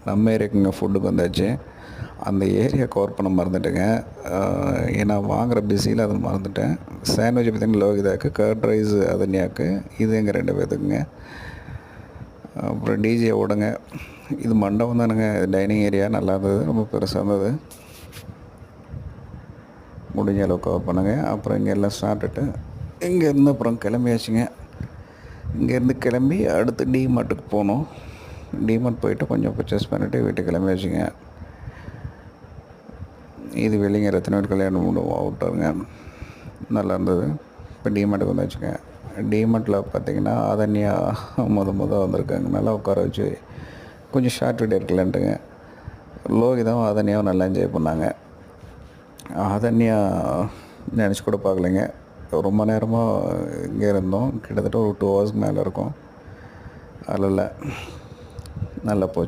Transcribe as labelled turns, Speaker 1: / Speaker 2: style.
Speaker 1: நம்ம ஏரியாக்குங்க ஃபுட்டுக்கு வந்தாச்சு. அந்த ஏரியா கவர் பண்ண மறந்துட்டேங்க. ஏன்னா வாங்குகிற பிஸியில் அதை மறந்துட்டேன். சாண்ட்விச் பார்த்திங்கன்னா லோகிதாக்கு, கர்ட் ரைஸ் அதன்யாக்கு, இது எங்கள் 2 பேர்த்துக்குங்க. அப்புறம் டிஜே ஓடுங்க. இது மண்டபம் தானுங்க. டைனிங் ஏரியா நல்லா இருந்தது, ரொம்ப பெருசாக இருந்தது. முடிஞ்ச அளவு கவர் பண்ணுங்க. அப்புறம் இங்கே எல்லாம் சாப்பிட்டுட்டு இங்கேருந்து அப்புறம் கிளம்பியாச்சுங்க. இங்கேருந்து கிளம்பி அடுத்து டிமார்ட்டுக்கு போனோம். டிமார்ட் போயிட்டு கொஞ்சம் பர்ச்சேஸ் பண்ணிவிட்டு வீட்டுக்கு கிளம்பியாச்சுங்க. இது வெளிங்க ரத்தினவேல் கல்யாண மண்டபம் அவுட்டருங்க. நல்லா இருந்தது. இப்போ டிமார்ட்டுக்கு வந்தாச்சுங்க. டிமார்ட்டில் பார்த்திங்கன்னா அதன்யா வந்திருக்காங்க. நல்லா உட்கார வச்சு கொஞ்சம் ஷார்ட் வீடியோ இருக்கலான்ட்டுங்க. லோகிதாவும் அதன்யாவும் நல்லா என்ஜாய் பண்ணாங்க. அதன்யா நினச்சி கூட பார்க்கலைங்க. ரொம்ப நேரமாக இங்கே இருந்தோம். கிட்டத்தட்ட ஒரு 2 ஹவர்ஸ்க்கு மேலே இருக்கும். அதில் நல்லா போச்சு.